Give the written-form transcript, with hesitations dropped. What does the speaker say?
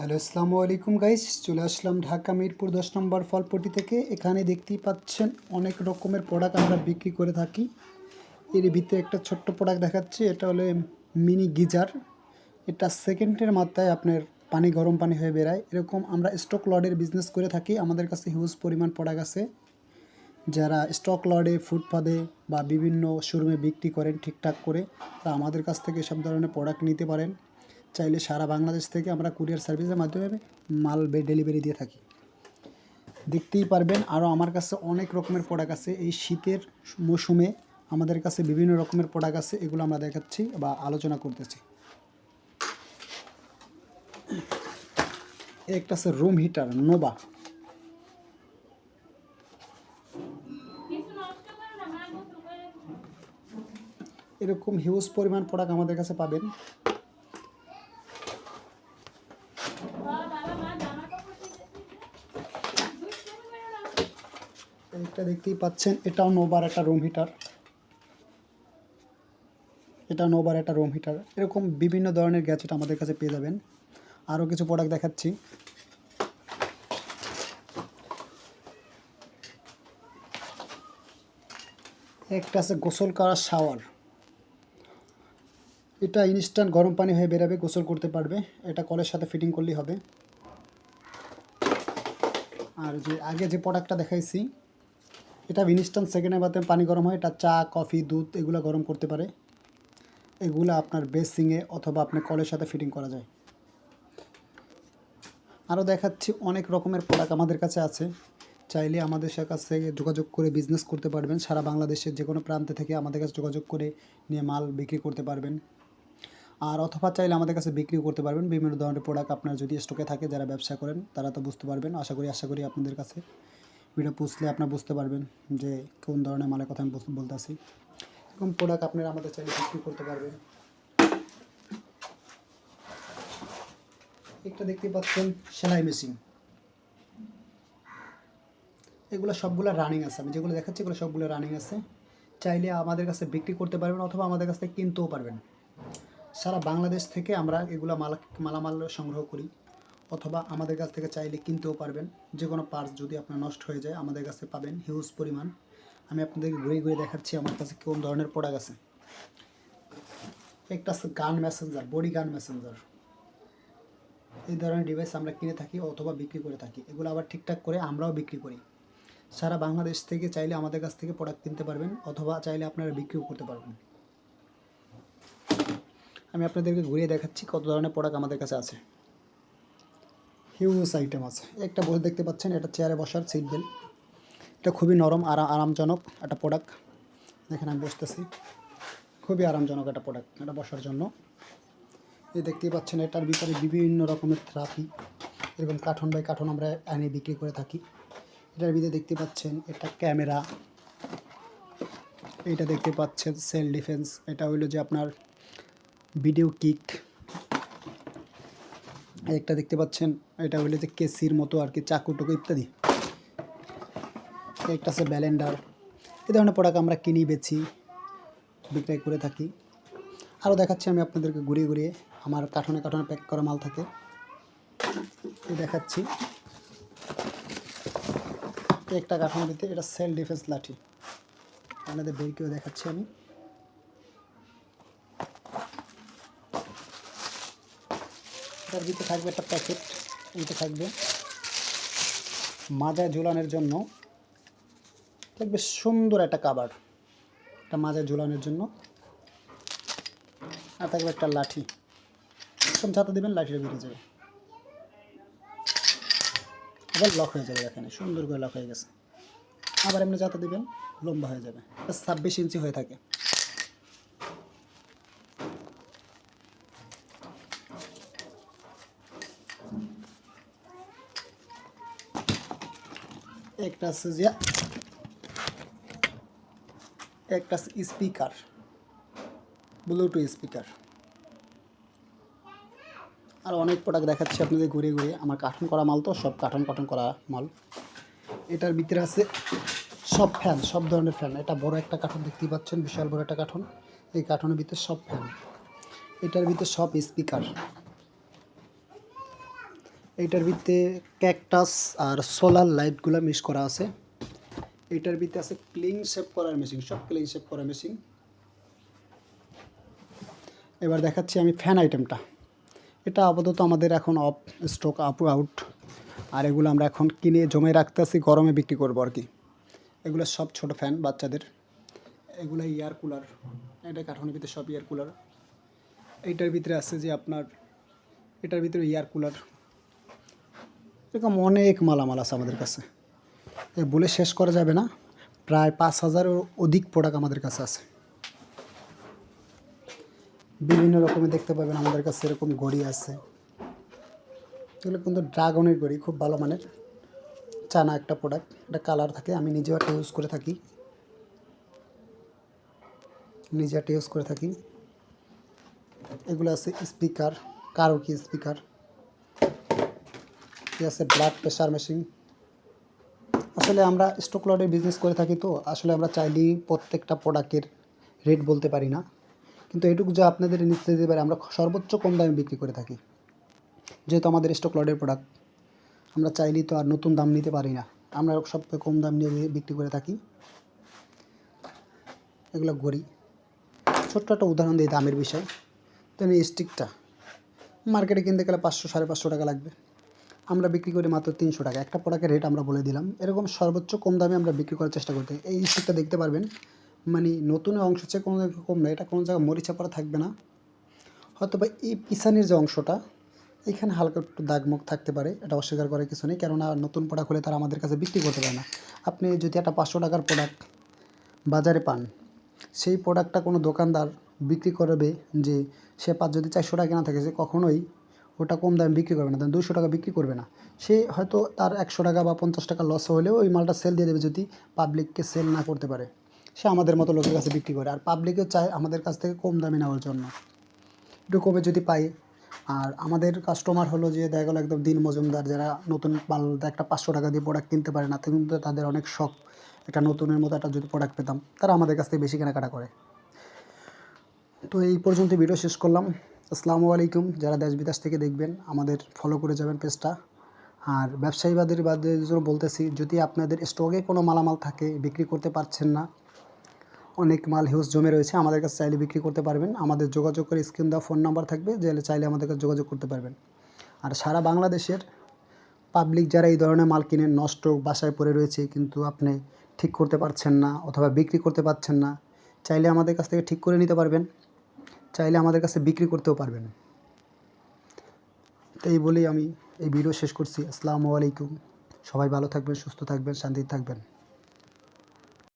Hello, আসসালামু আলাইকুম guys. চলে আসলাম ঢাকা মিরপুর 10 নম্বর ফলপট্টি থেকে। এখানে দেখতেই পাচ্ছেন অনেক রকমের প্রোডাক্ট আমরা বিক্রি করে থাকি। এর ভিতরে একটা ছোট্ট প্রোডাক্ট দেখাচ্ছি, এটা হলো মিনি গিজার। এটা সেকেন্ডের মাত্রায় আপনার গরম পানি হয়ে বেরায়। এরকম আমরা স্টক লটের বিজনেস করে থাকি। আমাদের কাছে হিউজ পরিমাণ প্রোডাক্ট আছে। যারা স্টক লটে, ফুটপাতে বা বিভিন্ন শোরুমে বিক্রি করেন ঠিকঠাক করে, তা আমাদের কাছ থেকে সব ধরনের প্রোডাক্ট নিতে পারেন। চাইলে সারা বাংলাদেশ থেকে আমরা কুরিয়ার সার্ভিসের মাধ্যমে মাল ডেলিভারি দিয়ে থাকি। দেখতেই পারবেন আরও আমার কাছে অনেক রকমের প্রোডাক্ট আছে। এই শীতের মৌসুমে আমাদের কাছে বিভিন্ন রকমের প্রোডাক্ট আছে, এগুলো আমরা দেখাচ্ছি বা আলোচনা করতেছি। একটা আছে রুম হিটার নোভা। এরকম হিউজ পরিমাণ প্রোডাক্ট আমাদের কাছে পাবেন। এটা দেখতেই পাচ্ছেন, এটাও নোভার একটা রুম হিটার। এটা নোভার একটা রুম হিটার। এরকম বিভিন্ন ধরনের গ্যাজেট আমাদের কাছে পেয়ে যাবেন। আরও কিছু প্রোডাক্ট দেখাচ্ছি। একটা আছে গোসল করার শাওয়ার। এটা ইনস্ট্যান্ট গরম পানি হয়ে বেরাবে, গোসল করতে পারবে। এটা কলের সাথে ফিটিং করলেই হবে। আর যে আগে যে প্রোডাক্টটা দেখাইছি, এটা ইনস্ট্যান্ট সেকেন্ডের মাধ্যমে পানি গরম হয়। এটা চা, কফি, দুধ এগুলো গরম করতে পারে। এগুলো আপনার বেসিংয়ে অথবা আপনার কলের সাথে ফিটিং করা যায়। আরও দেখাচ্ছি অনেক রকমের প্রোডাক্ট আমাদের কাছে আছে। চাইলে আমাদের কাছে যোগাযোগ করে বিজনেস করতে পারবেন। সারা বাংলাদেশের যে কোনো প্রান্ত থেকে আমাদের কাছে যোগাযোগ করে নিয়ে মাল বিক্রি করতে পারবেন। আর অথবা চাইলে আমাদের কাছে বিক্রিও করতে পারবেন। বিভিন্ন ধরনের প্রোডাক্ট আপনার যদি স্টকে থাকে, যারা ব্যবসা করেন তারা তো বুঝতে পারবেন। আশা করি আপনাদের কাছে ভিডিও পুষলে আপনারা বুঝতে পারবেন যে কোন ধরনের মালের কথা আমি বলতেছি। এরকম প্রোডাক্ট আপনারা আমাদের চাইলে বিক্রি করতে পারবেন। একটা দেখতে পাচ্ছেন সেলাই মেশিন। এগুলো সবগুলো রানিং আছে। আমি যেগুলো দেখাচ্ছি এগুলো সবগুলো রানিং আছে। চাইলে আমাদের কাছে বিক্রি করতে পারবেন অথবা আমাদের কাছ থেকে কিনতেও পারবেন। সারা বাংলাদেশ থেকে আমরা এগুলো মালামাল সংগ্রহ করি, অথবা আমাদের কাছ থেকে চাইলে কিনতেও পারবেন। যে কোনো পার্টস যদি আপনার নষ্ট হয়ে যায় আমাদের কাছে পাবেন হিউজ পরিমাণ। আমি আপনাদেরকে ঘুরে ঘুরে দেখাচ্ছি আমার কাছে কোন ধরনের প্রোডাক্ট আছে। একটা আছে গান মেসেঞ্জার, বডি গান মেসেঞ্জার। এই ধরনের ডিভাইস আমরা কিনে থাকি অথবা বিক্রি করে থাকি। এগুলো আবার ঠিকঠাক করে আমরাও বিক্রি করি। সারা বাংলাদেশ থেকে চাইলে আমাদের কাছ থেকে প্রোডাক্ট কিনতে পারবেন অথবা চাইলে আপনারা বিক্রিও করতে পারবেন। আমি আপনাদেরকে ঘুরিয়ে দেখাচ্ছি কত ধরনের প্রোডাক্ট আমাদের কাছে আছে। হিউজ আইটেম আছে। একটা বই দেখতে পাচ্ছেন, এটা চেয়ারে বসার সিট বেল্ট। এটা খুবই নরম আরামজনক একটা প্রোডাক্ট। দেখেন আমি বসতেছি, খুবই আরামজনক একটা প্রোডাক্ট এটা বসার জন্য। এই দেখতেই পাচ্ছেন এটার ভিতরে বিভিন্ন রকমের থেরাপি, এরকম কার্টন বাই কার্টন আমরা এনে বিক্রি করে থাকি। এটার ভিতরে দেখতে পাচ্ছেন এটা ক্যামেরা, এইটা দেখতে পাচ্ছেন সেলফ ডিফেন্স, এটা হইলো যে আপনার ভিডিও কিক। একটা দেখতে পাচ্ছেন এটা হইলো যে কেসির মতো আর কি, চাকু টুকু ইত্যাদি। একটা আছে ব্যালেন্ডার। এই ধরনের প্রোডাক্ট আমরা কিনি, বেচি, বিক্রয় করে থাকি। আরও দেখাচ্ছি আমি আপনাদেরকে ঘুরিয়ে ঘুরিয়ে। আমার কার্টনে প্যাক করা মাল থাকে, এই দেখাচ্ছি। একটা কার্টনের ভিতরে এটা সেলফ ডিফেন্স লাঠি, আপনাদের বের করে দেখাচ্ছি আমি। এটার ভিতরে থাকবে একটা প্যাকেট, এইটা থাকবে মাজায় ঝুলানোর জন্য, থাকবে সুন্দর একটা কাভার, একটা মাজায় ঝুলানোর জন্য। আর থাকবে একটা লাঠি, এরকম ছাতা দেবেন লাঠিটা বেরিয়ে যাবে, আবার লক হয়ে যাবে। এখানে সুন্দর করে লক হয়ে গেছে। আবার এমনি ছাতা দেবেন, লম্বা হয়ে যাবে। 26 ইঞ্চি হয়ে থাকে। একটা আছে যে একটা স্পিকার, ব্লুটুথ স্পিকার। আর অনেক প্রোডাক্ট দেখাচ্ছি আপনাদের ঘুরে ঘুরে। আমার কার্টন করা মাল তো, সব কার্টন করা মাল। এটার ভিতরে আছে সব ফ্যান, সব ধরনের ফ্যান। এটা বড় একটা কার্টন দেখতেই পাচ্ছেন, বিশাল বড় একটা কার্টন। এই কার্টনের ভিতরে সব ফ্যান। এটার ভিতরে সব স্পিকার। এইটার ভিতরে ক্যাকটাস আর সোলার লাইটগুলো মিক্স করা আছে। এইটার ভিতরে আছে ক্লিন শেপ করার মেশিন, সব ক্লিন শেপ করার মেশিন। এবার দেখাচ্ছি আমি ফ্যান আইটেমটা। এটা আপাতত আমাদের এখন অফ স্টক, আউট। আর এগুলো আমরা এখন কিনে জমে রাখতেছি, গরমে বিক্রি করবো আর কি। এগুলো সব ছোট ফ্যান বাচ্চাদের। এগুলো এয়ার কুলার, এটা কার্টুনের ভিতরে সব এয়ার কুলার। এইটার ভিতরে আছে যে আপনার, এটার ভিতরে এয়ার কুলার। এরকম অনেক মালামাল আছে আমাদের কাছে, এ বলে শেষ করা যাবে না। প্রায় 5,000-এর অধিক প্রোডাক্ট আমাদের কাছে আছে। বিভিন্ন রকমের দেখতে পাবেন আমাদের কাছে। এরকম ঘড়ি আছে, এগুলো কিন্তু ড্রাগনের ঘড়ি, খুব ভালো মানের চানা একটা প্রোডাক্ট। এটা কালার থাকে, আমি নিজেও একটা ইউজ করে থাকি, এগুলো আছে স্পিকার, কারোকি স্পিকার। আছে ব্লাড প্রেশার মেশিন। আসলে আমরা স্টক লটের বিজনেস করে থাকি, তো আসলে আমরা চাইলেই প্রত্যেকটা প্রোডাক্টের রেট বলতে পারি না, কিন্তু এটুকু যা আপনাদের নিশ্চয় দিতে পারে, আমরা সর্বোচ্চ কম দামে বিক্রি করে থাকি। যেহেতু আমাদের স্টক লটের প্রোডাক্ট, আমরা চাইলেই তো আর নতুন দাম নিতে পারি না, আমরা সব কম দাম নিয়ে বিক্রি করে থাকি। এগুলো ঘড়ি, ছোট্ট একটা উদাহরণ দিই দামের বিষয়। তো এই স্টিকটা মার্কেটে কিনতে গেলে 500-550 টাকা লাগবে, আমরা বিক্রি করি মাত্র 300 টাকা। একটা প্রোডাক্টের রেট আমরা বলে দিলাম, এরকম সর্বোচ্চ কম দামে আমরা বিক্রি করার চেষ্টা করতে। এই স্টিকটা দেখতে পারবেন, মানে নতুন অংশ চেয়ে কোনো জায়গায় কম না, এটা কোনো জায়গায় মরিচা পড়া থাকবে না। হয়তো বা এই পিছনের যে অংশটা, এখানে হালকা একটু দাগমুখ থাকতে পারে, এটা অস্বীকার করার কিছু নেই, কেননা নতুন প্রোডাক্ট হলে তারা আমাদের কাছে বিক্রি করতে পারে না। আপনি যদি একটা 500 টাকার প্রোডাক্ট বাজারে পান, সেই প্রোডাক্টটা কোনো দোকানদার বিক্রি করবে, যে সে যদি 400 টাকা কেনা থাকে, সে কখনোই ওটা কম দামে বিক্রি করবে না, 200 টাকা বিক্রি করবে না। সে হয়তো তার 100 টাকা বা 50 টাকা লস হলেও ওই মালটা সেল দিয়ে দেবে, যদি পাবলিককে সেল না করতে পারে। সে আমাদের মতো লোকের কাছে বিক্রি করে, আর পাবলিকও চায় আমাদের কাছ থেকে কম দামে নেওয়ার জন্য, একটু কমে যদি পাই। আর আমাদের কাস্টমার হলো যে দেখা গেলো একদম দিন মজুমদার, যারা নতুন মাল একটা 500 টাকা দিয়ে প্রোডাক্ট কিনতে পারে না, কিন্তু তাদের অনেক শখ একটা নতুনের মতো একটা যদি প্রোডাক্ট পেতাম, তারা আমাদের কাছ থেকে বেশি কেনাকাটা করে। তো এই পর্যন্ত ভিডিও শেষ করলাম। আসসালামু আলাইকুম। যারা দেশ বিদেশ থেকে দেখবেন, আমাদের ফলো করে যাবেন পেজটা। আর ব্যবসায়ীবাদের জন্য বলতেছি, যদি আপনাদের স্টকে কোনো মালামাল থাকে, বিক্রি করতে পারছেন না, অনেক মাল হিউজ জমে রয়েছে, আমাদের কাছে চাইলে বিক্রি করতে পারবেন। আমাদের যোগাযোগ করে স্ক্রিন দেওয়া ফোন নাম্বার থাকবে, চাইলে আমাদের কাছে যোগাযোগ করতে পারবেন। আর সারা বাংলাদেশের পাবলিক যারা এই ধরনের মাল কিনে নষ্ট বাসায় পড়ে রয়েছে, কিন্তু আপনি ঠিক করতে পারছেন না অথবা বিক্রি করতে পারছেন না, চাইলে আমাদের কাছ থেকে ঠিক করে নিতে পারবেন, চাইলে আমাদের কাছে বিক্রি করতেও পারবেন। তো এই বলেই আমি এই ভিডিও শেষ করছি। আসসালামু আলাইকুম। সবাই ভালো থাকবেন, সুস্থ থাকবেন, শান্তিতে থাকবেন।